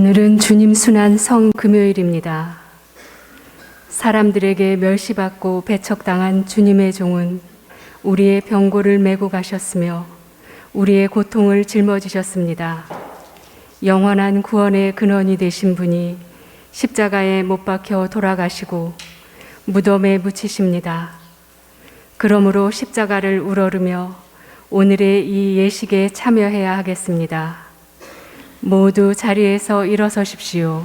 오늘은 주님 순환 성금요일입니다. 사람들에게 멸시받고 배척당한 주님의 종은 우리의 병고를 메고 가셨으며 우리의 고통을 짊어지셨습니다. 영원한 구원의 근원이 되신 분이 십자가에 못 박혀 돌아가시고 무덤에 묻히십니다. 그러므로 십자가를 우러르며 오늘의 이 예식에 참여해야 하겠습니다. 모두 자리에서 일어서십시오.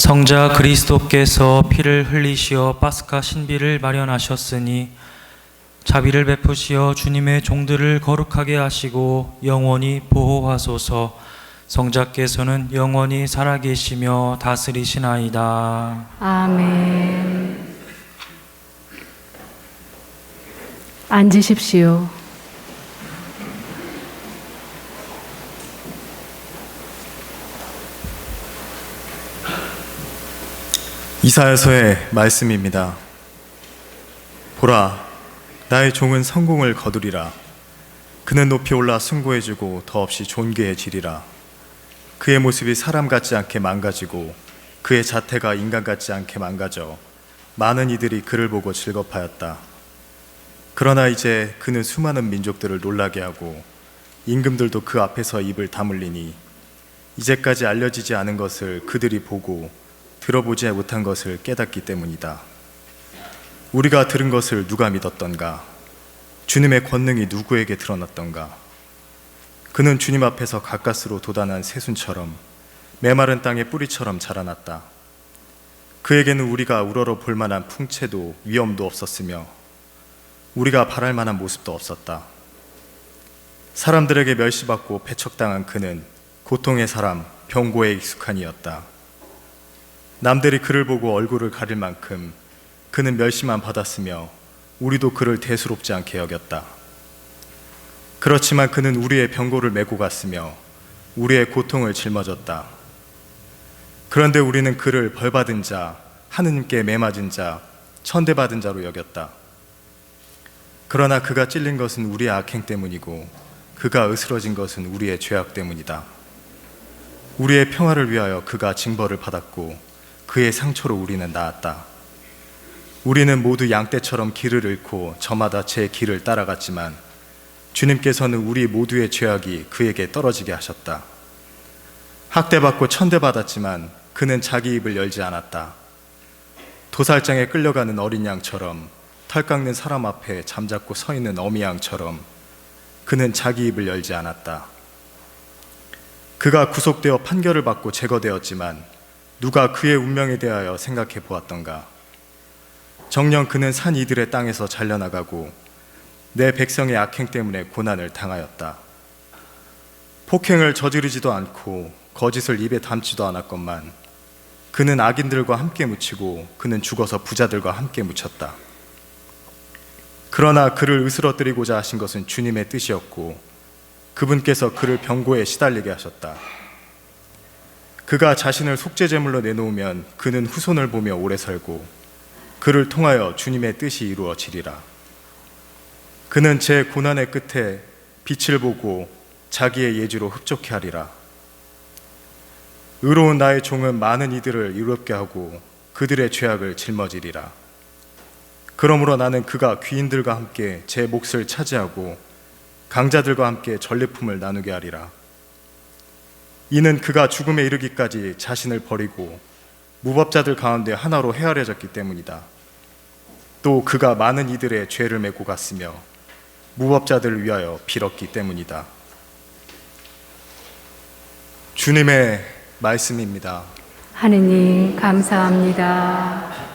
성자 그리스도께서 피를 흘리시어 파스카 신비를 마련하셨으니 자비를 베푸시어 주님의 종들을 거룩하게 하시고 영원히 보호하소서. 성자께서는 영원히 살아계시며 다스리시나이다. 아멘. 앉으십시오. 이사야서의 말씀입니다. 보라, 나의 종은 성공을 거두리라. 그는 높이 올라 숭고해지고 더없이 존귀해지리라. 그의 모습이 사람 같지 않게 망가지고 그의 자태가 인간 같지 않게 망가져 많은 이들이 그를 보고 즐겁하였다. 그러나 이제 그는 수많은 민족들을 놀라게 하고 임금들도 그 앞에서 입을 다물리니 이제까지 알려지지 않은 것을 그들이 보고 들어보지 못한 것을 깨닫기 때문이다. 우리가 들은 것을 누가 믿었던가? 주님의 권능이 누구에게 드러났던가? 그는 주님 앞에서 가까스로 돋아난 새순처럼 메마른 땅의 뿌리처럼 자라났다. 그에게는 우리가 우러러 볼 만한 풍채도 위엄도 없었으며 우리가 바랄 만한 모습도 없었다. 사람들에게 멸시받고 배척당한 그는 고통의 사람, 병고에 익숙한 이였다. 남들이 그를 보고 얼굴을 가릴 만큼 그는 멸시만 받았으며 우리도 그를 대수롭지 않게 여겼다. 그렇지만 그는 우리의 병고를 메고 갔으며 우리의 고통을 짊어졌다. 그런데 우리는 그를 벌받은 자, 하느님께 매맞은 자, 천대받은 자로 여겼다. 그러나 그가 찔린 것은 우리의 악행 때문이고 그가 으스러진 것은 우리의 죄악 때문이다. 우리의 평화를 위하여 그가 징벌을 받았고 그의 상처로 우리는 나았다. 우리는 모두 양떼처럼 길을 잃고 저마다 제 길을 따라갔지만 주님께서는 우리 모두의 죄악이 그에게 떨어지게 하셨다. 학대받고 천대받았지만 그는 자기 입을 열지 않았다. 도살장에 끌려가는 어린 양처럼 털 깎는 사람 앞에 잠자코 서 있는 어미 양처럼 그는 자기 입을 열지 않았다. 그가 구속되어 판결을 받고 제거되었지만 누가 그의 운명에 대하여 생각해 보았던가? 정녕 그는 산 이들의 땅에서 잘려나가고 내 백성의 악행 때문에 고난을 당하였다. 폭행을 저지르지도 않고 거짓을 입에 담지도 않았건만 그는 악인들과 함께 묻히고 그는 죽어서 부자들과 함께 묻혔다. 그러나 그를 으스러뜨리고자 하신 것은 주님의 뜻이었고 그분께서 그를 병고에 시달리게 하셨다. 그가 자신을 속죄제물로 내놓으면 그는 후손을 보며 오래 살고 그를 통하여 주님의 뜻이 이루어지리라. 그는 제 고난의 끝에 빛을 보고 자기의 예지로 흡족해 하리라. 의로운 나의 종은 많은 이들을 의롭게 하고 그들의 죄악을 짊어지리라. 그러므로 나는 그가 귀인들과 함께 제 몫을 차지하고 강자들과 함께 전리품을 나누게 하리라. 이는 그가 죽음에 이르기까지 자신을 버리고 무법자들 가운데 하나로 헤아려졌기 때문이다. 또 그가 많은 이들의 죄를 메고 갔으며 무법자들을 위하여 빌었기 때문이다. 주님의 말씀입니다. 하느님 감사합니다.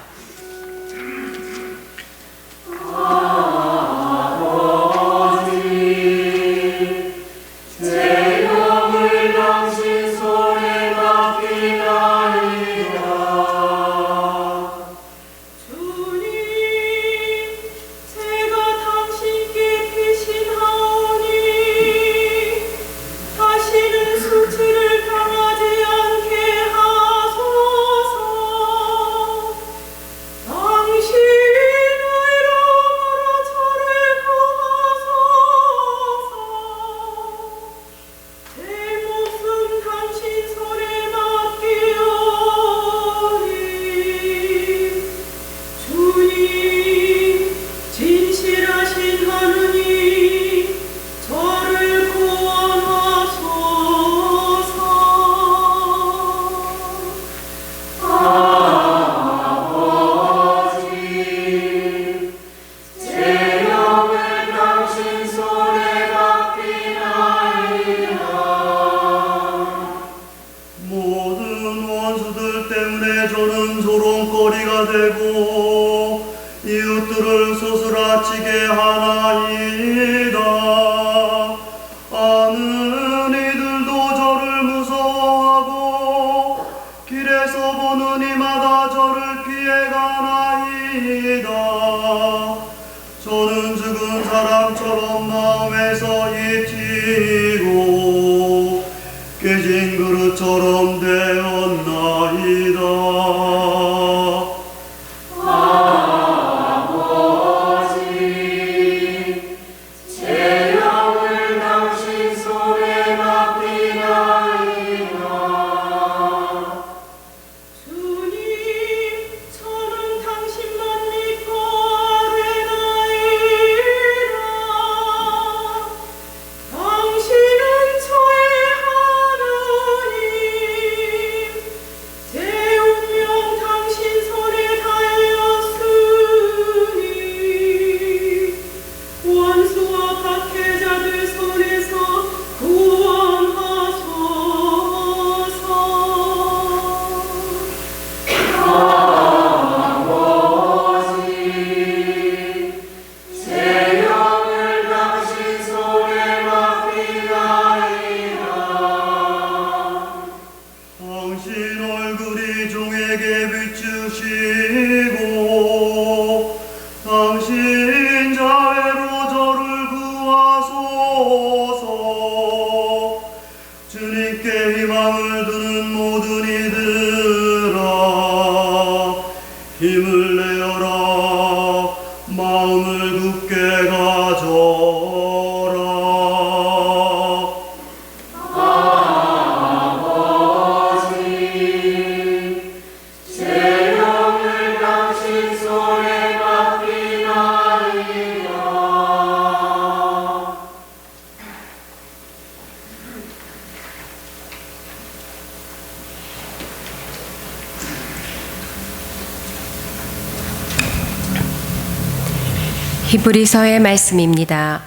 히브리서의 말씀입니다.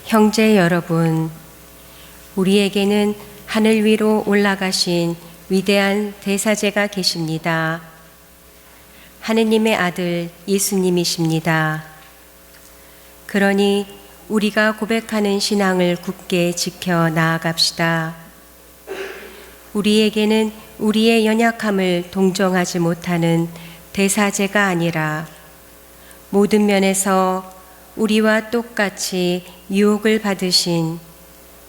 형제 여러분, 우리에게는 하늘 위로 올라가신 위대한 대사제가 계십니다. 하느님의 아들 예수님이십니다. 그러니 우리가 고백하는 신앙을 굳게 지켜 나아갑시다. 우리에게는 우리의 연약함을 동정하지 못하는 대사제가 아니라 모든 면에서 우리와 똑같이 유혹을 받으신,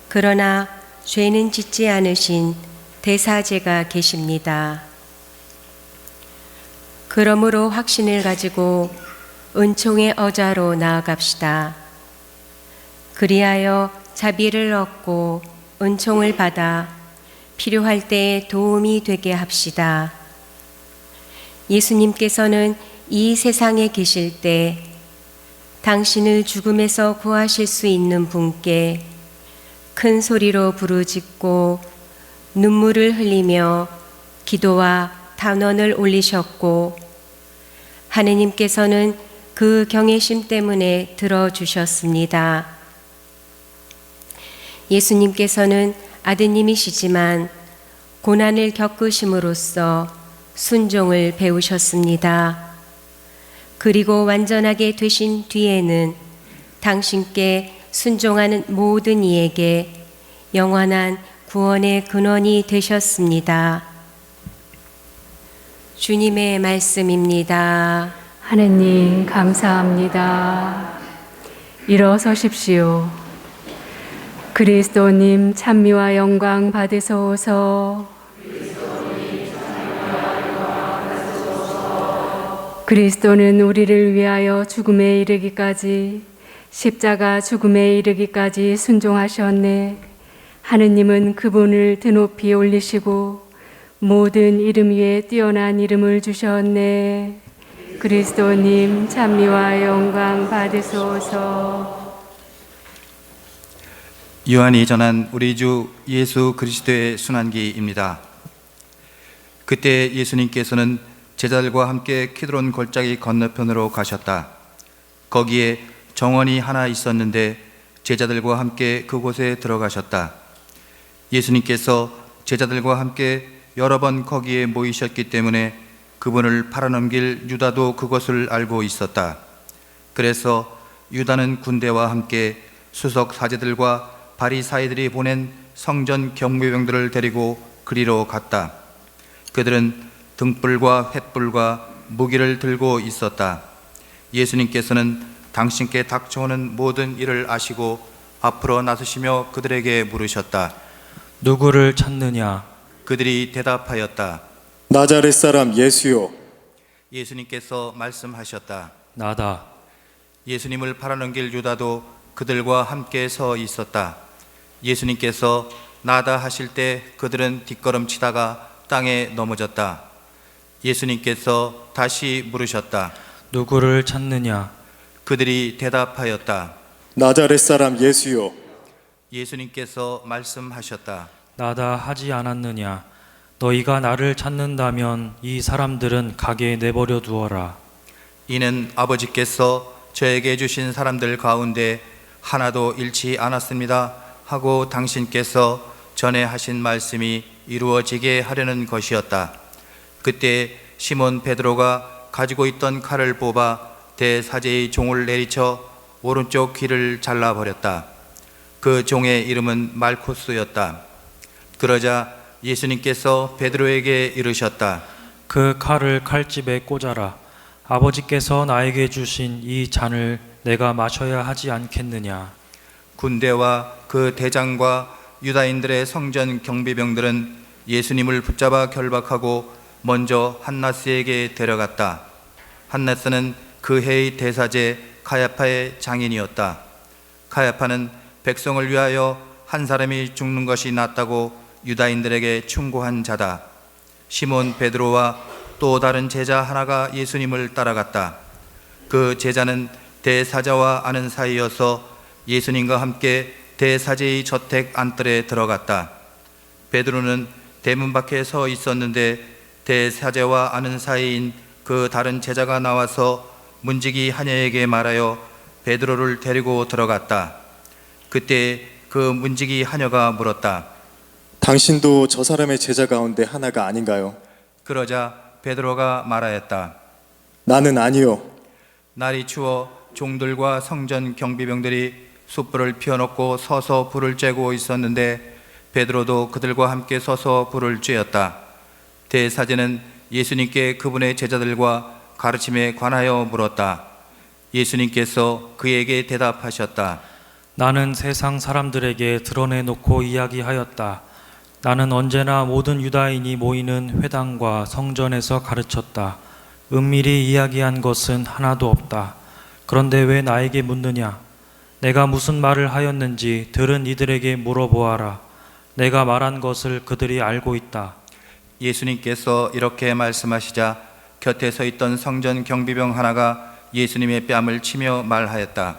그러나 죄는 짓지 않으신 대사제가 계십니다. 그러므로 확신을 가지고 은총의 어자로 나아갑시다. 그리하여 자비를 얻고 은총을 받아 필요할 때에 도움이 되게 합시다. 예수님께서는 이 세상에 계실 때 당신을 죽음에서 구하실 수 있는 분께 큰 소리로 부르짖고 눈물을 흘리며 기도와 단원을 올리셨고, 하느님께서는 그 경외심 때문에 들어주셨습니다. 예수님께서는 아드님이시지만 고난을 겪으심으로써 순종을 배우셨습니다. 그리고 완전하게 되신 뒤에는 당신께 순종하는 모든 이에게 영원한 구원의 근원이 되셨습니다. 주님의 말씀입니다. 하느님 감사합니다. 일어서십시오. 그리스도님 찬미와 영광 받으소서. 그리스도는 우리를 위하여 죽음에 이르기까지, 십자가 죽음에 이르기까지 순종하셨네. 하느님은 그분을 드높이 올리시고 모든 이름 위에 뛰어난 이름을 주셨네. 그리스도님 찬미와 영광 받으소서. 요한이 전한 우리 주 예수 그리스도의 순환기입니다. 그때 예수님께서는 제자들과 함께 키드론 골짜기 건너편으로 가셨다. 거기에 정원이 하나 있었는데 제자들과 함께 그곳에 들어가셨다. 예수님께서 제자들과 함께 여러 번 거기에 모이셨기 때문에 그분을 팔아넘길 유다도 그것을 알고 있었다. 그래서 유다는 군대와 함께 수석 사제들과 바리사이들이 보낸 성전 경비병들을 데리고 그리로 갔다. 그들은 등불과 횃불과 무기를 들고 있었다. 예수님께서는 당신께 닥쳐오는 모든 일을 아시고 앞으로 나서시며 그들에게 물으셨다. 누구를 찾느냐? 그들이 대답하였다. 나자렛 사람 예수요. 예수님께서 말씀하셨다. 나다. 예수님을 팔아넘길 유다도 그들과 함께 서 있었다. 예수님께서 나다 하실 때 그들은 뒷걸음치다가 땅에 넘어졌다. 예수님께서 다시 물으셨다. 누구를 찾느냐? 그들이 대답하였다. 나자렛 사람 예수요. 예수님께서 말씀하셨다. 나다 하지 않았느냐? 너희가 나를 찾는다면 이 사람들은 가게 내버려 두어라. 이는 아버지께서 저에게 주신 사람들 가운데 하나도 잃지 않았습니다 하고 당신께서 전에 하신 말씀이 이루어지게 하려는 것이었다. 그때 시몬 베드로가 가지고 있던 칼을 뽑아 대사제의 종을 내리쳐 오른쪽 귀를 잘라버렸다. 그 종의 이름은 말코스였다. 그러자 예수님께서 베드로에게 이르셨다. 그 칼을 칼집에 꽂아라. 아버지께서 나에게 주신 이 잔을 내가 마셔야 하지 않겠느냐? 군대와 그 대장과 유다인들의 성전 경비병들은 예수님을 붙잡아 결박하고 먼저 한나스에게 데려갔다. 한나스는 그 해의 대사제 가야파의 장인이었다. 가야파는 백성을 위하여 한 사람이 죽는 것이 낫다고 유다인들에게 충고한 자다. 시몬 베드로와 또 다른 제자 하나가 예수님을 따라갔다. 그 제자는 대사자와 아는 사이여서 예수님과 함께 대사제의 저택 안뜰에 들어갔다. 베드로는 대문 밖에 서 있었는데 대사제와 아는 사이인 그 다른 제자가 나와서 문지기 하녀에게 말하여 베드로를 데리고 들어갔다. 그때 그 문지기 하녀가 물었다. 당신도 저 사람의 제자 가운데 하나가 아닌가요? 그러자 베드로가 말하였다. 나는 아니요. 날이 추워 종들과 성전 경비병들이 숯불을 피워놓고 서서 불을 쬐고 있었는데 베드로도 그들과 함께 서서 불을 쬐었다. 대사제는 예수님께 그분의 제자들과 가르침에 관하여 물었다. 예수님께서 그에게 대답하셨다. 나는 세상 사람들에게 드러내놓고 이야기하였다. 나는 언제나 모든 유다인이 모이는 회당과 성전에서 가르쳤다. 은밀히 이야기한 것은 하나도 없다. 그런데 왜 나에게 묻느냐? 내가 무슨 말을 하였는지 들은 이들에게 물어보아라. 내가 말한 것을 그들이 알고 있다. 예수님께서 이렇게 말씀하시자 곁에 서 있던 성전 경비병 하나가 예수님의 뺨을 치며 말하였다.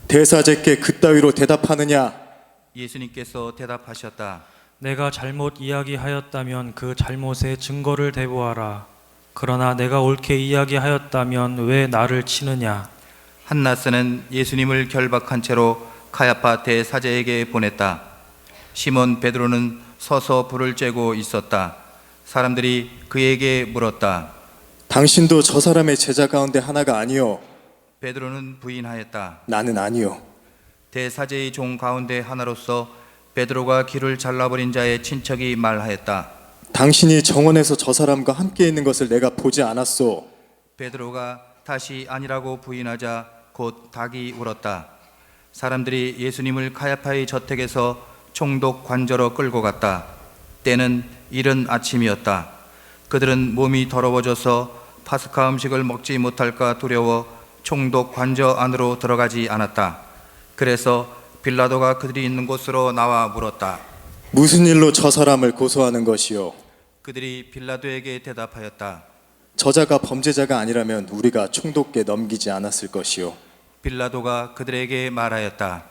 대사제께 그따위로 대답하느냐? 예수님께서 대답하셨다. 내가 잘못 이야기하였다면 그 잘못의 증거를 대보아라. 그러나 내가 옳게 이야기하였다면 왜 나를 치느냐? 한나스는 예수님을 결박한 채로 카야파 대사제에게 보냈다. 시몬 베드로는 서서 불을 쬐고 있었다. 사람들이 그에게 물었다. 당신도 저 사람의 제자 가운데 하나가 아니요? 베드로는 부인하였다. 나는 아니요. 대사제의 종 가운데 하나로서 베드로가 귀를 잘라버린 자의 친척이 말하였다. 당신이 정원에서 저 사람과 함께 있는 것을 내가 보지 않았소. 베드로가 다시 아니라고 부인하자 곧 닭이 울었다. 사람들이 예수님을 카야파의 저택에서 총독 관저로 끌고 갔다. 때는 이른 아침이었다. 그들은 몸이 더러워져서 파스카 음식을 먹지 못할까 두려워 총독 관저 안으로 들어가지 않았다. 그래서 빌라도가 그들이 있는 곳으로 나와 물었다. 무슨 일로 저 사람을 고소하는 것이요? 그들이 빌라도에게 대답하였다. 저자가 범죄자가 아니라면 우리가 총독께 넘기지 않았을 것이요. 빌라도가 그들에게 말하였다.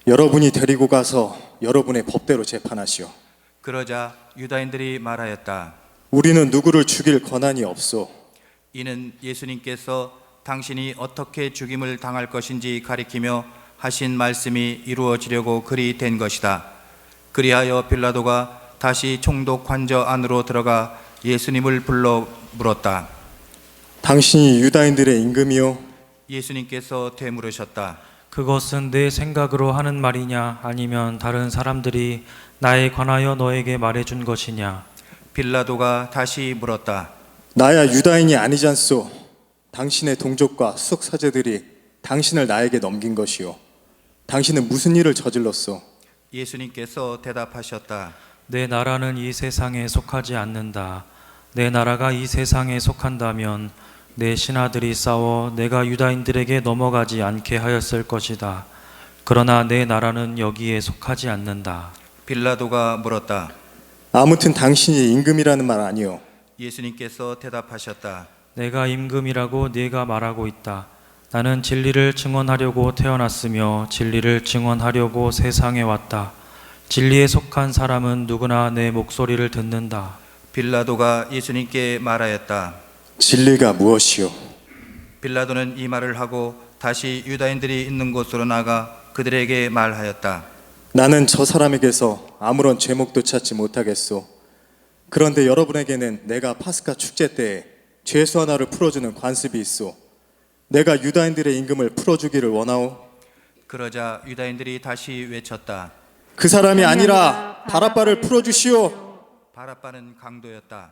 여러분이 데리고 가서 여러분의 법대로 재판하시오. 그러자 유다인들이 말하였다. 우리는 누구를 죽일 권한이 없소. 이는 예수님께서 당신이 어떻게 죽임을 당할 것인지 가리키며 하신 말씀이 이루어지려고 그리 된 것이다. 그리하여 빌라도가 다시 총독 관저 안으로 들어가 예수님을 불러 물었다. 당신이 유다인들의 임금이요? 예수님께서 되물으셨다. 그것은 내 생각으로 하는 말이냐 아니면 다른 사람들이 나에 관하여 너에게 말해준 것이냐? 빌라도가 다시 물었다. 나야 유다인이 아니잖소. 당신의 동족과 수석 사제들이 당신을 나에게 넘긴 것이요. 당신은 무슨 일을 저질렀소? 예수님께서 대답하셨다. 내 나라는 이 세상에 속하지 않는다. 내 나라가 이 세상에 속한다면 내 신하들이 싸워 내가 유다인들에게 넘어가지 않게 하였을 것이다. 그러나 내 나라는 여기에 속하지 않는다. 빌라도가 물었다. 아무튼 당신이 임금이라는 말 아니요. 예수님께서 대답하셨다. 내가 임금이라고 네가 말하고 있다. 나는 진리를 증언하려고 태어났으며 진리를 증언하려고 세상에 왔다. 진리에 속한 사람은 누구나 내 목소리를 듣는다. 빌라도가 예수님께 말하였다. 진리가 무엇이요? 빌라도는 이 말을 하고 다시 유다인들이 있는 곳으로 나가 그들에게 말하였다. 나는 저 사람에게서 아무런 죄목도 찾지 못하겠소. 그런데 여러분에게는 내가 파스카 축제 때에 죄수 하나를 풀어주는 관습이 있소. 내가 유다인들의 임금을 풀어주기를 원하오. 그러자 유다인들이 다시 외쳤다. 그 사람이 아니라 바라바를 풀어주시오. 바라바는 강도였다.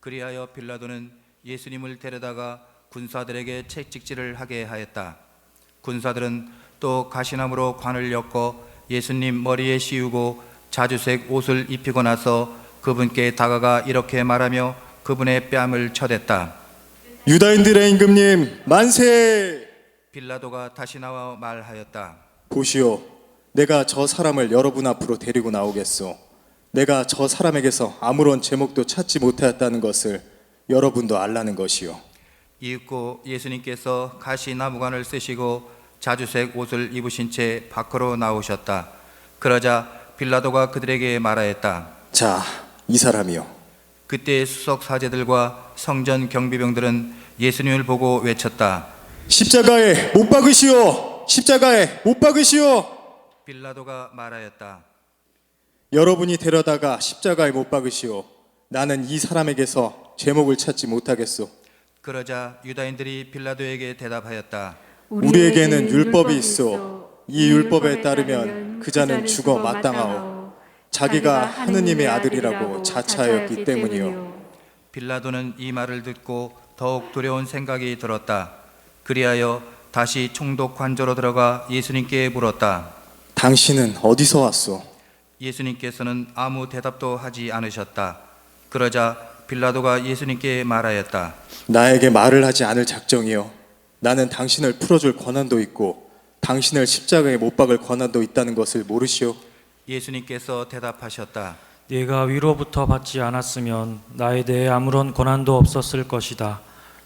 그리하여 빌라도는 예수님을 데려다가 군사들에게 채찍질을 하게 하였다. 군사들은 또 가시나무로 관을 엮어 예수님 머리에 씌우고 자주색 옷을 입히고 나서 그분께 다가가 이렇게 말하며 그분의 뺨을 쳐댔다. 유다인들의 임금님 만세! 빌라도가 다시 나와 말하였다. 보시오. 내가 저 사람을 여러분 앞으로 데리고 나오겠소. 내가 저 사람에게서 아무런 제목도 찾지 못하였다는 것을 여러분도 알라는 것이요. 이윽고 예수님께서 가시나무관을 쓰시고 자주색 옷을 입으신 채 밖으로 나오셨다. 그러자 빌라도가 그들에게 말하였다. 자, 이 사람이요. 그때 수석 사제들과 성전 경비병들은 예수님을 보고 외쳤다. 십자가에 못 박으시오. 십자가에 못 박으시오. 빌라도가 말하였다. 여러분이 데려다가 십자가에 못 박으시오. 나는 이 사람에게서 제목을 찾지 못하겠소. 그러자 유다인들이 빌라도에게 대답하였다. 우리에게는 율법이 있어. 이 율법에 따르면 그 자는 죽어 마땅하오. 자기가 하느님의 아들이라고 자처하였기 때문이요. 빌라도는 이 말을 듣고 더욱 두려운 생각이 들었다. 그리하여 다시 총독 관저로 들어가 예수님께 물었다. 당신은 어디서 왔소? 예수님께서는 아무 대답도 하지 않으셨다. 그러자 빌라도가 예수님께 말하였다. 나에게 말을 하지 않을 작정이요. 나는 당신을 풀어줄 권한도 있고 당신을 십자가에 못 박을 권한도 있다는 것을 모르시오? 예수님께서 대답하셨다. 네가 위로부터 받지 않았으면 나에 대해 아무런 권한도 없었을 것이다.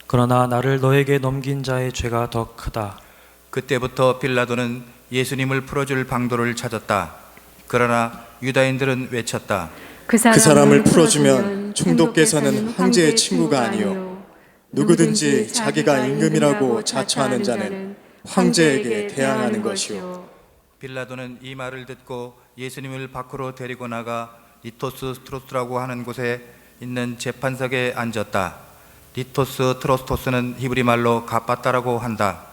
그러나 나를 너에게 넘긴 자의 죄가 더 크다. 그때부터 빌라도는 예수님을 풀어줄 방도를 찾았다. 그러나 유다인들은 외쳤다. 그 사람을 풀어주면 총독께서는 황제의 친구가 아니요 누구든지 자기가 임금이라고 자처하는 자는 황제에게 대항하는 것이요. 빌라도는 이 말을 듣고 예수님을 밖으로 데리고 나가 리토스 트로스라고 하는 곳에 있는 재판석에 앉았다. 리토스 트로스토스는 히브리 말로 가빠따라고 한다.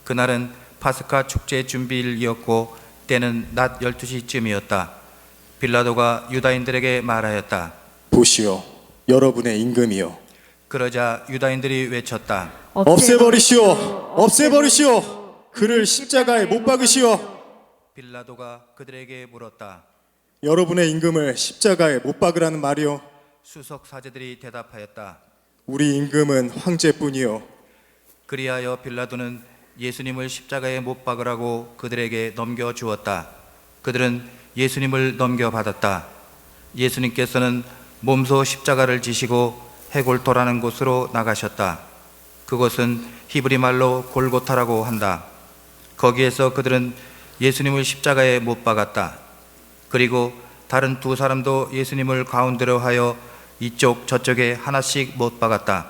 그날은 파스카 축제 준비일이었고 때는 낮 12시쯤이었다. 빌라도가 유다인들에게 말하였다. 보시오, 여러분의 임금이요. 그러자 유다인들이 외쳤다. 없애버리시오, 없애버리시오. 그를 십자가에 못 박으시오. 빌라도가 그들에게 물었다. 여러분의 임금을 십자가에 못 박으라는 말이요. 수석 사제들이 대답하였다. 우리 임금은 황제뿐이요. 그리하여 빌라도는 예수님을 십자가에 못 박으라고 그들에게 넘겨주었다. 그들은 예수님을 넘겨받았다. 예수님께서는 몸소 십자가를 지시고 해골토라는 곳으로 나가셨다. 그곳은 히브리 말로 골고타라고 한다. 거기에서 그들은 예수님을 십자가에 못 박았다. 그리고 다른 두 사람도 예수님을 가운데로 하여 이쪽 저쪽에 하나씩 못 박았다.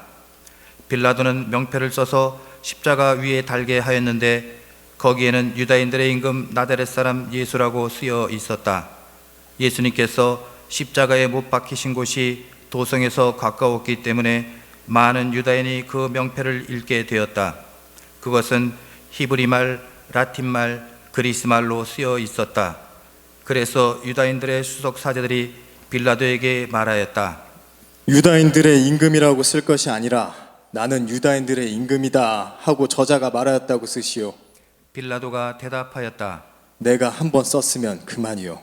빌라도는 명패를 써서 십자가 위에 달게 하였는데 거기에는 유다인들의 임금 나다렛 사람 예수라고 쓰여 있었다. 예수님께서 십자가에 못 박히신 곳이 도성에서 가까웠기 때문에 많은 유다인이 그 명패를 읽게 되었다. 그것은 히브리 말, 라틴 말, 그리스 말로 쓰여 있었다. 그래서 유다인들의 수석 사제들이 빌라도에게 말하였다. 유다인들의 임금이라고 쓸 것이 아니라 나는 유다인들의 임금이다 하고 저자가 말하였다고 쓰시오. 빌라도가 대답하였다. 내가 한번 썼으면 그만이요.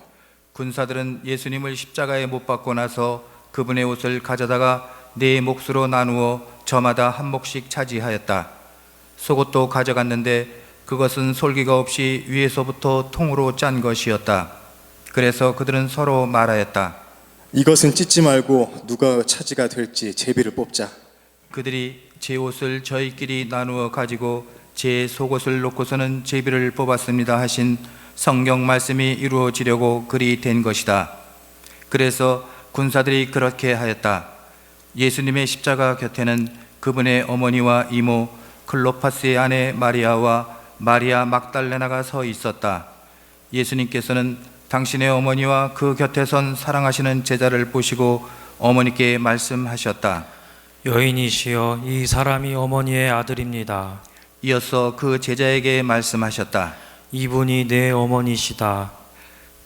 군사들은 예수님을 십자가에 못 박고 나서 그분의 옷을 가져다가 네 몫으로 나누어 저마다 한 몫씩 차지하였다. 속옷도 가져갔는데 그것은 솔기가 없이 위에서부터 통으로 짠 것이었다. 그래서 그들은 서로 말하였다. 이것은 찢지 말고 누가 차지가 될지 제비를 뽑자. 그들이 제 옷을 저희끼리 나누어 가지고 제 속옷을 놓고서는 제비를 뽑았습니다 하신 성경 말씀이 이루어지려고 그리 된 것이다. 그래서 군사들이 그렇게 하였다. 예수님의 십자가 곁에는 그분의 어머니와 이모 클로파스의 아내 마리아와 마리아 막달레나가 서 있었다. 예수님께서는 당신의 어머니와 그 곁에 선 사랑하시는 제자를 보시고 어머니께 말씀하셨다. 여인이시여, 이 사람이 어머니의 아들입니다. 이어서 그 제자에게 말씀하셨다. 이분이 내 어머니시다.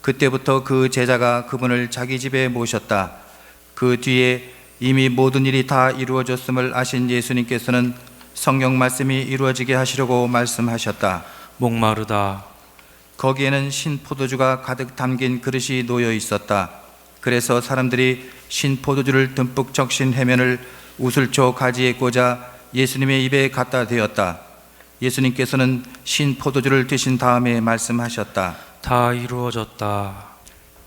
그때부터 그 제자가 그분을 자기 집에 모셨다. 그 뒤에 이미 모든 일이 다 이루어졌음을 아신 예수님께서는 성경 말씀이 이루어지게 하시려고 말씀하셨다. 목마르다. 거기에는 신 포도주가 가득 담긴 그릇이 놓여 있었다. 그래서 사람들이 신 포도주를 듬뿍 적신 해면을 우슬초 가지에 꽂아 예수님의 입에 갖다 대었다. 예수님께서는 신 포도주를 드신 다음에 말씀하셨다. 다 이루어졌다.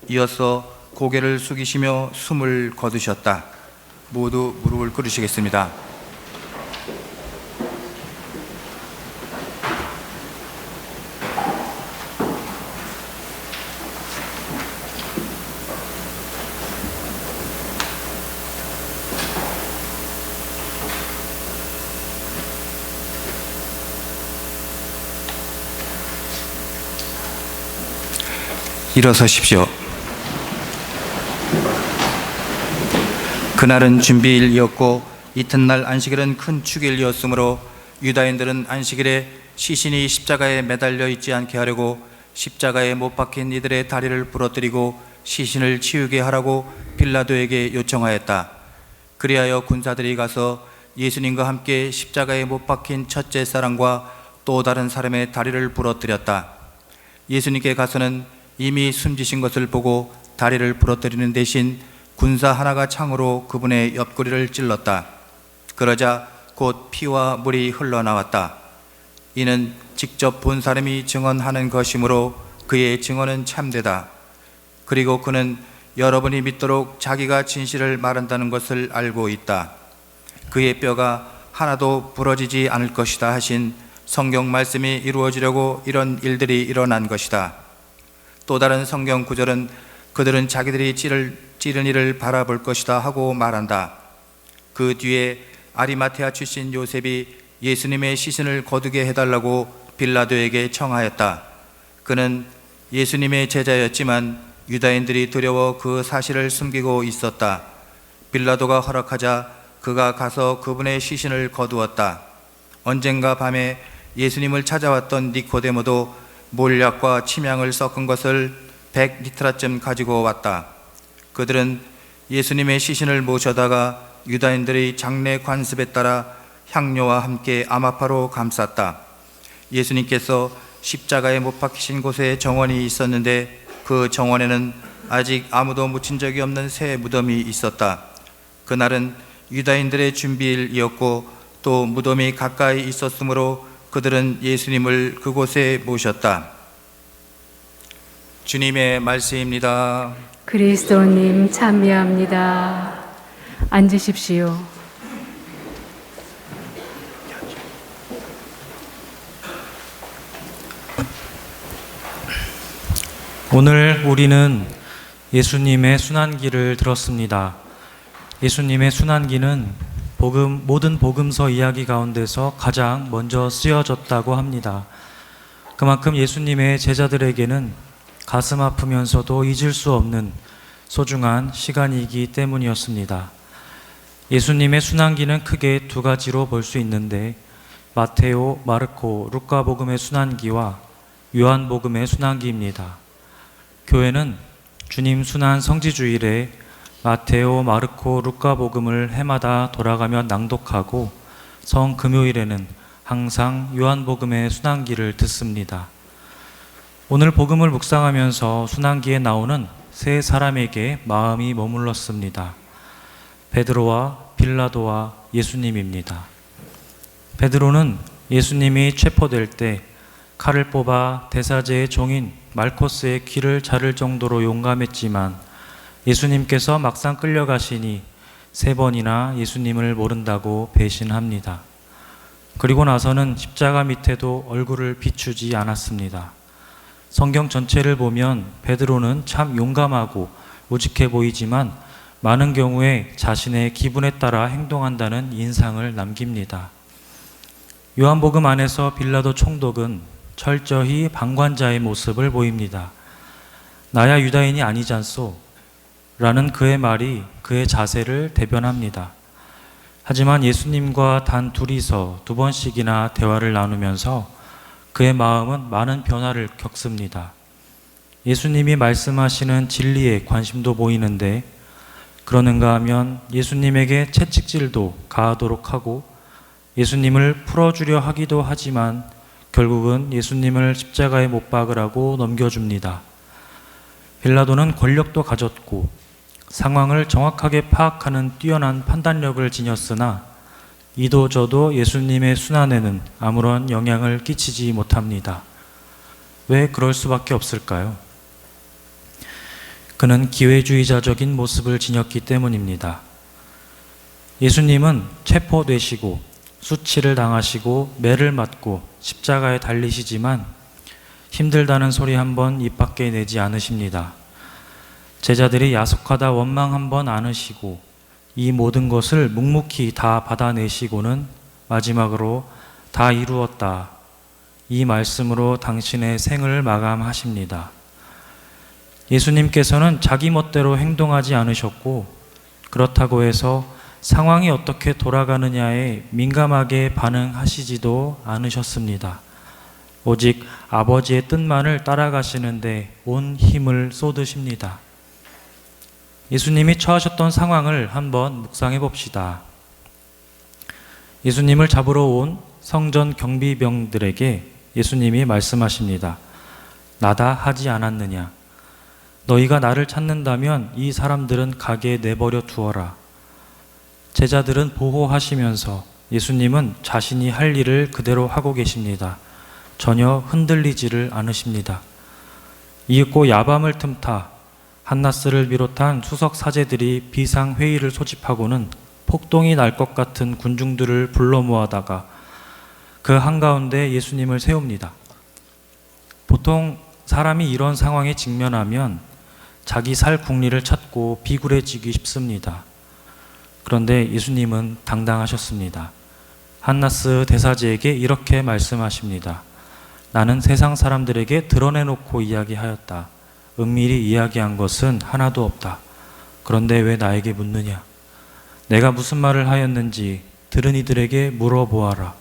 이어서 고개를 숙이시며 숨을 거두셨다. 모두 무릎을 꿇으시겠습니다. 일어서십시오. 그날은 준비일이었고 이튿날 안식일은 큰 축일이었으므로 유다인들은 안식일에 시신이 십자가에 매달려 있지 않게 하려고 십자가에 못 박힌 이들의 다리를 부러뜨리고 시신을 치우게 하라고 빌라도에게 요청하였다. 그리하여 군사들이 가서 예수님과 함께 십자가에 못 박힌 첫째 사람과 또 다른 사람의 다리를 부러뜨렸다. 예수님께 가서는 이미 숨지신 것을 보고 다리를 부러뜨리는 대신 군사 하나가 창으로 그분의 옆구리를 찔렀다. 그러자 곧 피와 물이 흘러나왔다. 이는 직접 본 사람이 증언하는 것이므로 그의 증언은 참되다. 그리고 그는 여러분이 믿도록 자기가 진실을 말한다는 것을 알고 있다. 그의 뼈가 하나도 부러지지 않을 것이다 하신 성경 말씀이 이루어지려고 이런 일들이 일어난 것이다. 또 다른 성경 구절은 그들은 자기들이 찌른 이를 바라볼 것이다 하고 말한다. 그 뒤에 아리마테아 출신 요셉이 예수님의 시신을 거두게 해달라고 빌라도에게 청하였다. 그는 예수님의 제자였지만 유다인들이 두려워 그 사실을 숨기고 있었다. 빌라도가 허락하자 그가 가서 그분의 시신을 거두었다. 언젠가 밤에 예수님을 찾아왔던 니코데모도 몰약과 침향을 섞은 것을 100리트라쯤 가지고 왔다. 그들은 예수님의 시신을 모셔다가 유다인들의 장례 관습에 따라 향료와 함께 아마파로 감쌌다. 예수님께서 십자가에 못 박히신 곳에 정원이 있었는데 그 정원에는 아직 아무도 묻힌 적이 없는 새 무덤이 있었다. 그날은 유다인들의 준비일이었고 또 무덤이 가까이 있었으므로 그들은 예수님을 그곳에 모셨다. 주님의 말씀입니다. 그리스도님 참여합니다. 앉으십시오. 오늘 우리는 예수님의 순환기를 들었습니다. 예수님의 순환기는 모든 복음서 이야기 가운데서 가장 먼저 쓰여졌다고 합니다. 그만큼 예수님의 제자들에게는 가슴 아프면서도 잊을 수 없는 소중한 시간이기 때문이었습니다. 예수님의 순환기는 크게 두 가지로 볼 수 있는데 마테오, 마르코, 루카복음의 순환기와 요한복음의 순환기입니다. 교회는 주님 순환 성지주일에 마테오, 마르코, 루카복음을 해마다 돌아가며 낭독하고 성금요일에는 항상 요한복음의 순환기를 듣습니다. 오늘 복음을 묵상하면서 순환기에 나오는 세 사람에게 마음이 머물렀습니다. 베드로와 빌라도와 예수님입니다. 베드로는 예수님이 체포될 때 칼을 뽑아 대사제의 종인 말코스의 귀를 자를 정도로 용감했지만 예수님께서 막상 끌려가시니 3번이나 예수님을 모른다고 배신합니다. 그리고 나서는 십자가 밑에도 얼굴을 비추지 않았습니다. 성경 전체를 보면 베드로는 참 용감하고 우직해 보이지만 많은 경우에 자신의 기분에 따라 행동한다는 인상을 남깁니다. 요한복음 안에서 빌라도 총독은 철저히 방관자의 모습을 보입니다. 나야 유다인이 아니잖소 라는 그의 말이 그의 자세를 대변합니다. 하지만 예수님과 단 둘이서 2번씩이나 대화를 나누면서 그의 마음은 많은 변화를 겪습니다. 예수님이 말씀하시는 진리에 관심도 보이는데 그러는가 하면 예수님에게 채찍질도 가하도록 하고 예수님을 풀어주려 하기도 하지만 결국은 예수님을 십자가에 못 박으라고 넘겨줍니다. 빌라도는 권력도 가졌고 상황을 정확하게 파악하는 뛰어난 판단력을 지녔으나 이도 저도 예수님의 순환에는 아무런 영향을 끼치지 못합니다. 왜 그럴 수밖에 없을까요? 그는 기회주의자적인 모습을 지녔기 때문입니다. 예수님은 체포되시고 수치를 당하시고 매를 맞고 십자가에 달리시지만 힘들다는 소리 한 번 입 밖에 내지 않으십니다. 제자들이 야속하다 원망 한 번 안 하시고 이 모든 것을 묵묵히 다 받아내시고는 마지막으로 다 이루었다. 이 말씀으로 당신의 생을 마감하십니다. 예수님께서는 자기 멋대로 행동하지 않으셨고 그렇다고 해서 상황이 어떻게 돌아가느냐에 민감하게 반응하시지도 않으셨습니다. 오직 아버지의 뜻만을 따라가시는데 온 힘을 쏟으십니다. 예수님이 처하셨던 상황을 한번 묵상해 봅시다. 예수님을 잡으러 온 성전 경비병들에게 예수님이 말씀하십니다. 나다 하지 않았느냐? 너희가 나를 찾는다면 이 사람들은 가게 내버려 두어라. 제자들은 보호하시면서 예수님은 자신이 할 일을 그대로 하고 계십니다. 전혀 흔들리지를 않으십니다. 이윽고 야밤을 틈타 한나스를 비롯한 수석 사제들이 비상 회의를 소집하고는 폭동이 날 것 같은 군중들을 불러 모아다가 그 한가운데 예수님을 세웁니다. 보통 사람이 이런 상황에 직면하면 자기 살 궁리를 찾고 비굴해지기 쉽습니다. 그런데 예수님은 당당하셨습니다. 한나스 대사제에게 이렇게 말씀하십니다. 나는 세상 사람들에게 드러내놓고 이야기하였다. 은밀히 이야기한 것은 하나도 없다. 그런데 왜 나에게 묻느냐? 내가 무슨 말을 하였는지 들은 이들에게 물어보아라.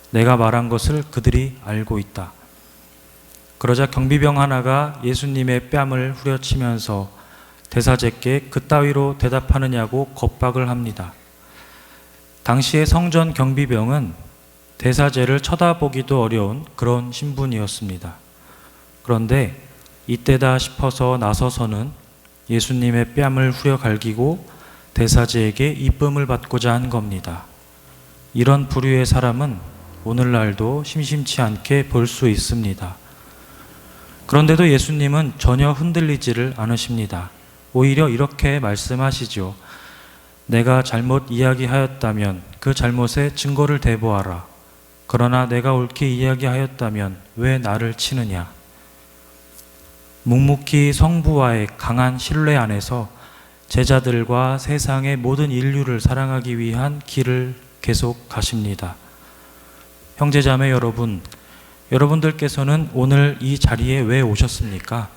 내가 말한 것을 그들이 알고 있다. 그러자 경비병 하나가 예수님의 뺨을 후려치면서 대사제께 그따위로 대답하느냐고 겁박을 합니다. 당시의 성전 경비병은 대사제를 쳐다보기도 어려운 그런 신분이었습니다. 그런데 이때다 싶어서 나서서는 예수님의 뺨을 후려갈기고 대사제에게 이쁨을 받고자 한 겁니다. 이런 부류의 사람은 오늘날도 심심치 않게 볼 수 있습니다. 그런데도 예수님은 전혀 흔들리지를 않으십니다. 오히려 이렇게 말씀하시죠. 내가 잘못 이야기하였다면 그 잘못의 증거를 대보아라. 그러나 내가 옳게 이야기하였다면 왜 나를 치느냐? 묵묵히 성부와의 강한 신뢰 안에서 제자들과 세상의 모든 인류를 사랑하기 위한 길을 계속 가십니다. 형제자매 여러분, 여러분들께서는 오늘 이 자리에 왜 오셨습니까?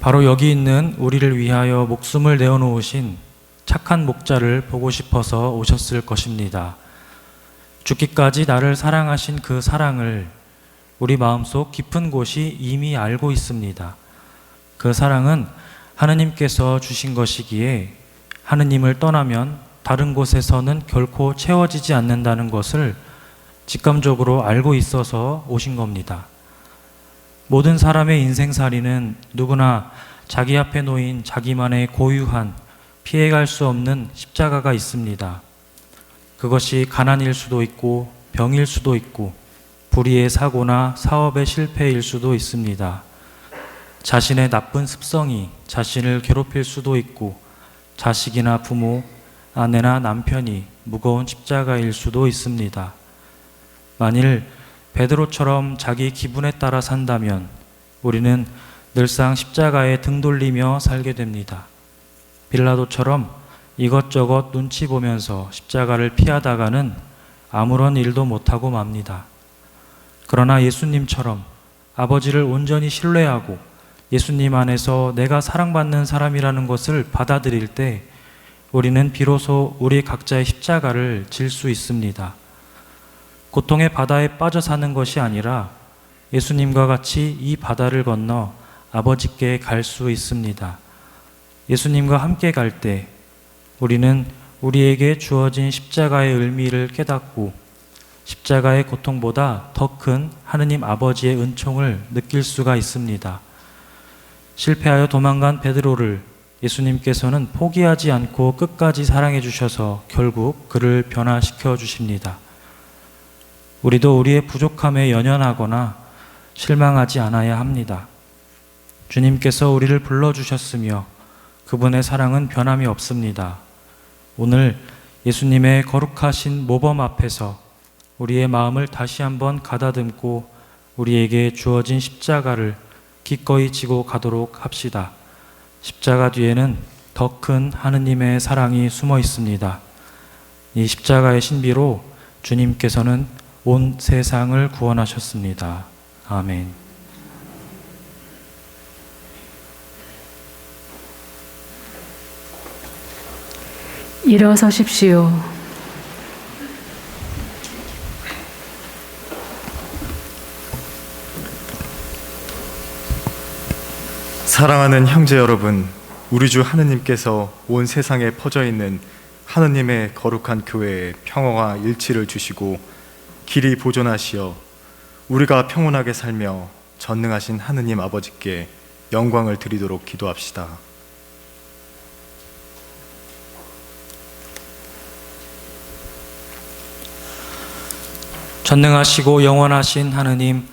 바로 여기 있는 우리를 위하여 목숨을 내어놓으신 착한 목자를 보고 싶어서 오셨을 것입니다. 죽기까지 나를 사랑하신 그 사랑을 우리 마음속 깊은 곳이 이미 알고 있습니다. 그 사랑은 하느님께서 주신 것이기에 하느님을 떠나면 다른 곳에서는 결코 채워지지 않는다는 것을 직감적으로 알고 있어서 오신 겁니다. 모든 사람의 인생살이는 누구나 자기 앞에 놓인 자기만의 고유한 피해갈 수 없는 십자가가 있습니다. 그것이 가난일 수도 있고 병일 수도 있고 불의의 사고나 사업의 실패일 수도 있습니다. 자신의 나쁜 습성이 자신을 괴롭힐 수도 있고 자식이나 부모, 아내나 남편이 무거운 십자가일 수도 있습니다. 만일 베드로처럼 자기 기분에 따라 산다면 우리는 늘상 십자가에 등 돌리며 살게 됩니다. 빌라도처럼 이것저것 눈치 보면서 십자가를 피하다가는 아무런 일도 못하고 맙니다. 그러나 예수님처럼 아버지를 온전히 신뢰하고 예수님 안에서 내가 사랑받는 사람이라는 것을 받아들일 때 우리는 비로소 우리 각자의 십자가를 질 수 있습니다. 고통의 바다에 빠져 사는 것이 아니라 예수님과 같이 이 바다를 건너 아버지께 갈 수 있습니다. 예수님과 함께 갈 때 우리는 우리에게 주어진 십자가의 의미를 깨닫고 십자가의 고통보다 더 큰 하느님 아버지의 은총을 느낄 수가 있습니다. 실패하여 도망간 베드로를 예수님께서는 포기하지 않고 끝까지 사랑해 주셔서 결국 그를 변화시켜 주십니다. 우리도 우리의 부족함에 연연하거나 실망하지 않아야 합니다. 주님께서 우리를 불러주셨으며 그분의 사랑은 변함이 없습니다. 오늘 예수님의 거룩하신 모범 앞에서 우리의 마음을 다시 한번 가다듬고 우리에게 주어진 십자가를 기꺼이 지고 가도록 합시다. 십자가 뒤에는 더 큰 하느님의 사랑이 숨어 있습니다. 이 십자가의 신비로 주님께서는 온 세상을 구원하셨습니다. 아멘. 일어서십시오. 사랑하는 형제 여러분, 우리 주 하느님께서 온 세상에 퍼져 있는 하느님의 거룩한 교회에 평화와 일치를 주시고 길이 보존하시어 우리가 평온하게 살며 전능하신 하느님 아버지께 영광을 드리도록 기도합시다. 전능하시고 영원하신 하느님,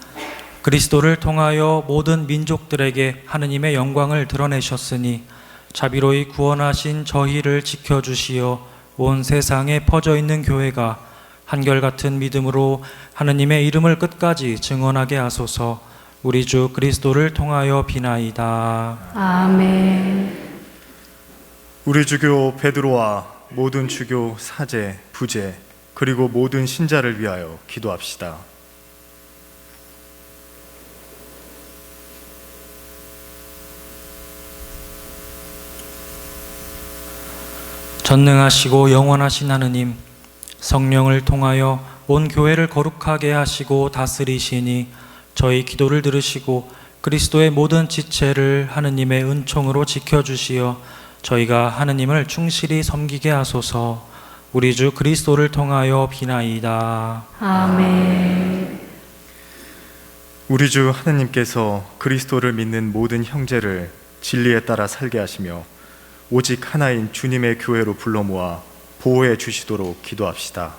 그리스도를 통하여 모든 민족들에게 하느님의 영광을 드러내셨으니 자비로이 구원하신 저희를 지켜주시어 온 세상에 퍼져 있는 교회가 한결같은 믿음으로 하느님의 이름을 끝까지 증언하게 하소서. 우리 주 그리스도를 통하여 비나이다. 아멘. 우리 주교 베드로와 모든 주교 사제, 부제, 그리고 모든 신자를 위하여 기도합시다. 전능하시고 영원하신 하느님, 성령을 통하여 온 교회를 거룩하게 하시고 다스리시니 저희 기도를 들으시고 그리스도의 모든 지체를 하느님의 은총으로 지켜주시어 저희가 하느님을 충실히 섬기게 하소서. 우리 주 그리스도를 통하여 비나이다. 아멘. 우리 주 하느님께서 그리스도를 믿는 모든 형제를 진리에 따라 살게 하시며 오직 하나인 주님의 교회로 불러 모아 보호해 주시도록 기도합시다.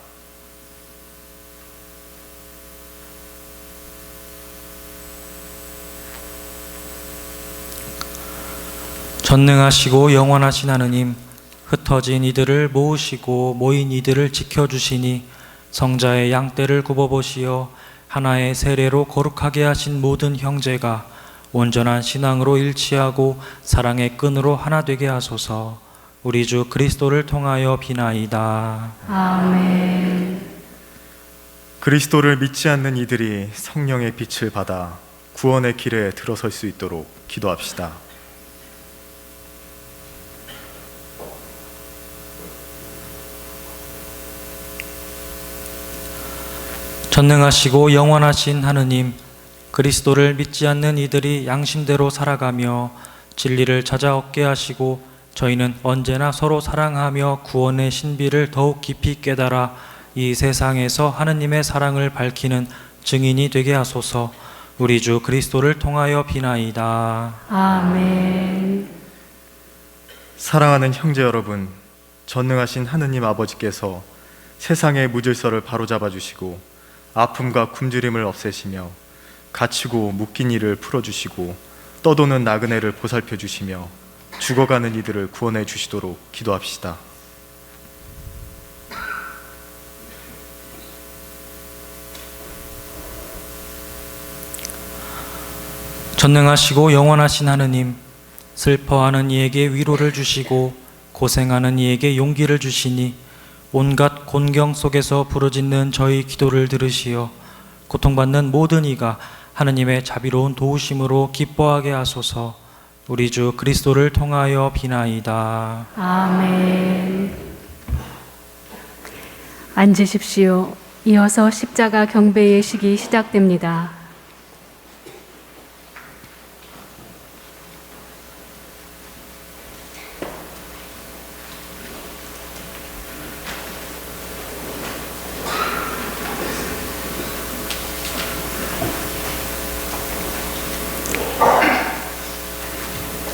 전능하시고 영원하신 하느님, 흩어진 이들을 모으시고 모인 이들을 지켜주시니 성자의 양떼를 굽어보시어 하나의 세례로 거룩하게 하신 모든 형제가 온전한 신앙으로 일치하고 사랑의 끈으로 하나 되게 하소서. 우리 주 그리스도를 통하여 비나이다. 아멘. 그리스도를 믿지 않는 이들이 성령의 빛을 받아 구원의 길에 들어설 수 있도록 기도합시다. 전능하시고 영원하신 하느님, 그리스도를 믿지 않는 이들이 양심대로 살아가며 진리를 찾아 얻게 하시고 저희는 언제나 서로 사랑하며 구원의 신비를 더욱 깊이 깨달아 이 세상에서 하느님의 사랑을 밝히는 증인이 되게 하소서. 우리 주 그리스도를 통하여 비나이다. 아멘. 사랑하는 형제 여러분, 전능하신 하느님 아버지께서 세상의 무질서를 바로잡아 주시고 아픔과 굶주림을 없애시며 갇히고 묶인 이를 풀어주시고 떠도는 나그네를 보살펴 주시며 죽어가는 이들을 구원해 주시도록 기도합시다. 전능하시고 영원하신 하느님, 슬퍼하는 이에게 위로를 주시고 고생하는 이에게 용기를 주시니 온갖 곤경 속에서 부르짖는 저희 기도를 들으시어 고통받는 모든 이가 하느님의 자비로운 도우심으로 기뻐하게 하소서. 우리 주 그리스도를 통하여 비나이다. 아멘. 앉으십시오. 이어서 십자가 경배 예식이 시작됩니다.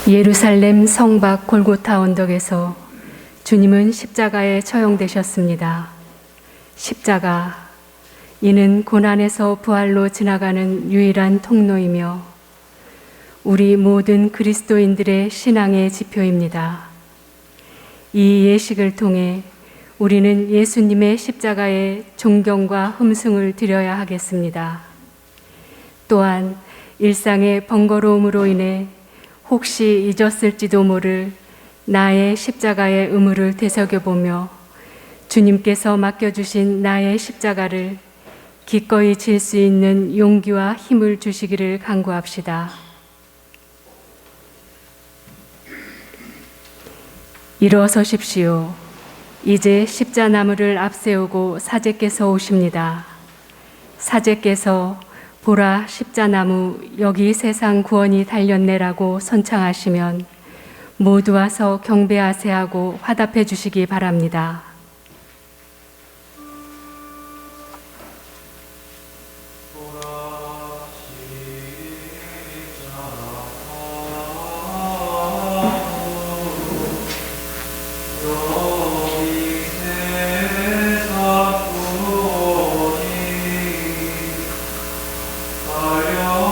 예루살렘 성 밖 골고타 언덕에서 주님은 십자가에 처형되셨습니다. 십자가, 이는 고난에서 부활로 지나가는 유일한 통로이며 우리 모든 그리스도인들의 신앙의 지표입니다. 이 예식을 통해 우리는 예수님의 십자가에 존경과 흠숭을 드려야 하겠습니다. 또한 일상의 번거로움으로 인해 혹시 잊었을지도 모를 나의 십자가의 의무를 되새겨보며 주님께서 맡겨주신 나의 십자가를 기꺼이 질 수 있는 용기와 힘을 주시기를 간구합시다. 일어서십시오. 이제 십자나무를 앞세우고 사제께서 오십니다. 사제께서 보라 십자나무 여기 세상 구원이 달렸네라고 선창하시면 모두 와서 경배하세 하고 화답해 주시기 바랍니다. 하려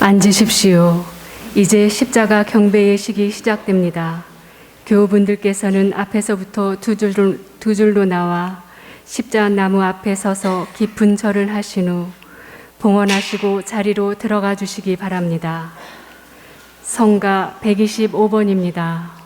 앉으십시오. 이제 십자가 경배 예식이 시작됩니다. 교우분들께서는 앞에서부터 두 줄로 나와 십자나무 앞에 서서 깊은 절을 하신 후 봉헌하시고 자리로 들어가 주시기 바랍니다. 성가 125번입니다.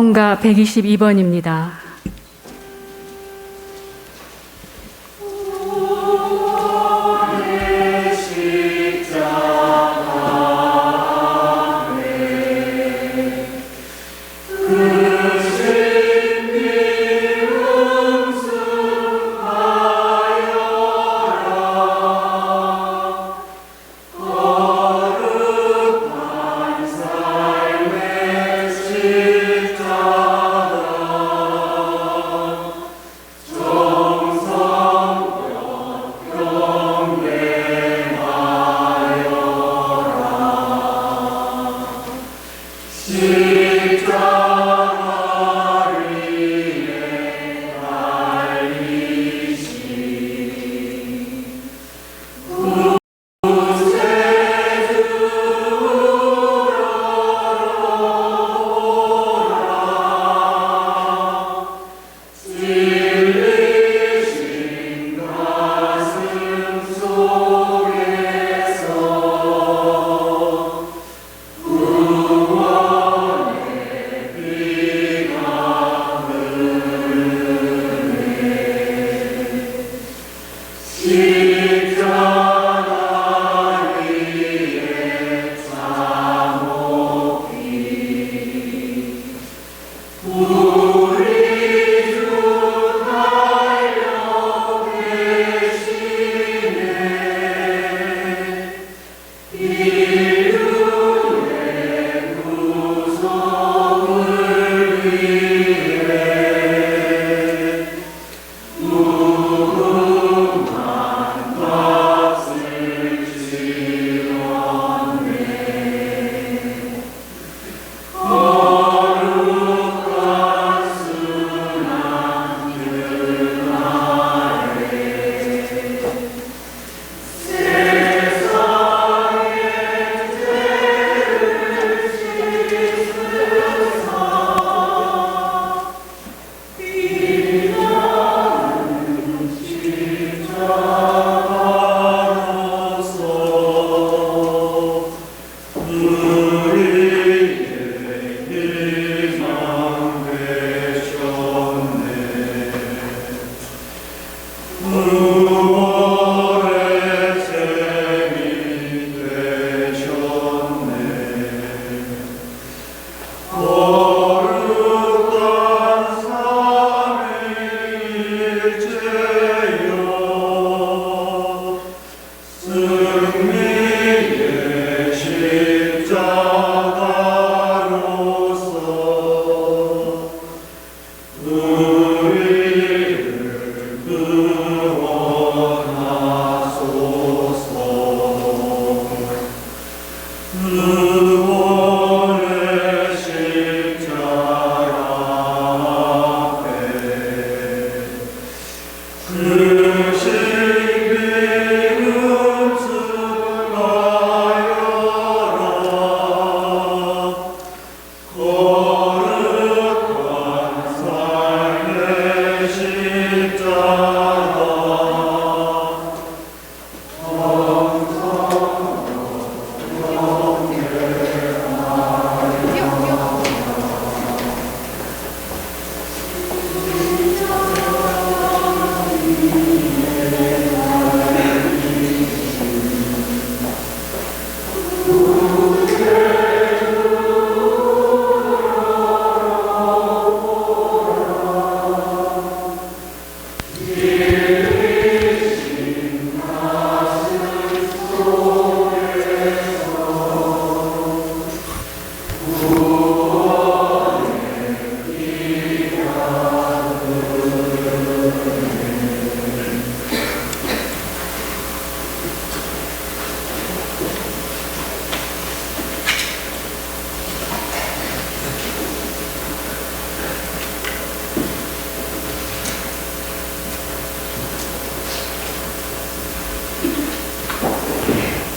성가 122번입니다.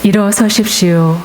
일어서십시오.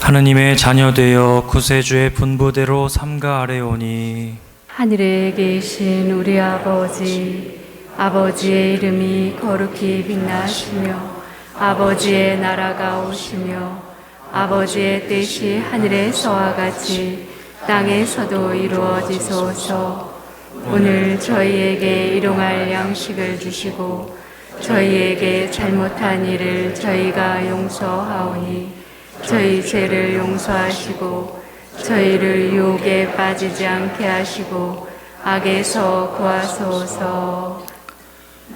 하느님의 자녀되어 구세주의 분부대로 삼가하래오니 하늘에 계신 우리 아버지의 이름이 거룩히 빛나시며 아버지의 나라가 오시며 아버지의 뜻이 하늘에서와 같이 땅에서도 이루어지소서. 오늘 저희에게 일용할 양식을 주시고 저희에게 잘못한 일을 저희가 용서하오니 저희 죄를 용서하시고 저희를 유혹에 빠지지 않게 하시고 악에서 구하소서.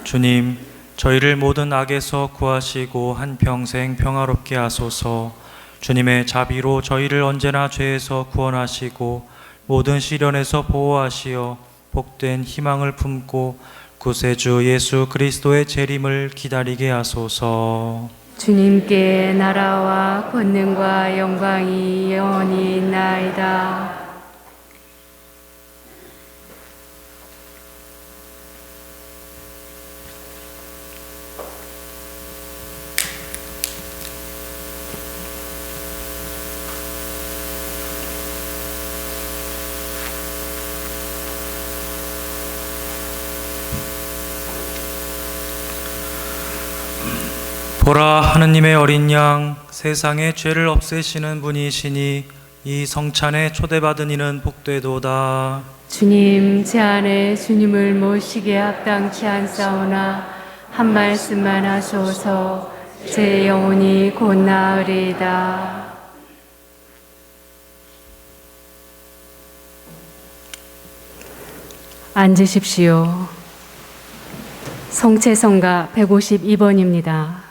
주님, 저희를 모든 악에서 구하시고 한평생 평화롭게 하소서. 주님의 자비로 저희를 언제나 죄에서 구원하시고 모든 시련에서 보호하시어 복된 희망을 품고 구세주 예수 그리스도의 재림을 기다리게 하소서. 주님께 나라와 권능과 영광이 영원히 있나이다. 보라, 하느님의 어린 양, 세상의 죄를 없애시는 분이시니 이 성찬에 초대받은 이는 복되도다. 주님, 제 안에 주님을 모시기에 합당치 않사오나 한 말씀만 하소서. 제 영혼이 곧 나으리이다. 앉으십시오. 성채성가 152번입니다.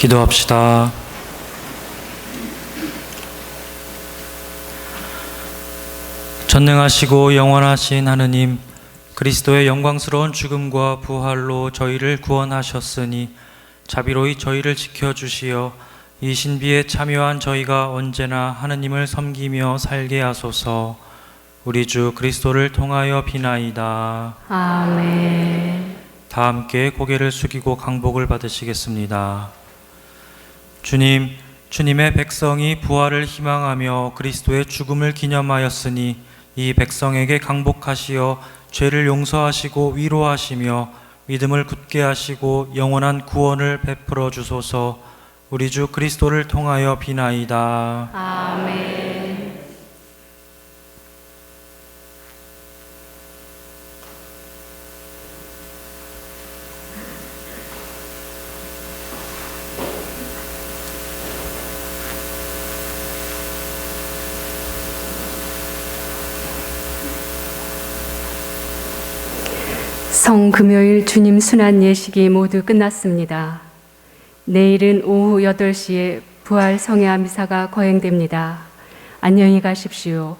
기도합시다. 전능하시고 영원하신 하느님, 그리스도의 영광스러운 죽음과 부활로 저희를 구원하셨으니 자비로이 저희를 지켜주시어 이 신비에 참여한 저희가 언제나 하느님을 섬기며 살게 하소서. 우리 주 그리스도를 통하여 비나이다. 아멘. 다 함께 고개를 숙이고 강복을 받으시겠습니다. 주님, 주님의 백성이 부활을 희망하며 그리스도의 죽음을 기념하였으니 이 백성에게 강복하시어 죄를 용서하시고 위로하시며 믿음을 굳게 하시고 영원한 구원을 베풀어 주소서. 우리 주 그리스도를 통하여 비나이다. 아멘. 성금요일 주님 순환 예식이 모두 끝났습니다. 내일은 오후 8시에 부활 성야 미사가 거행됩니다. 안녕히 가십시오.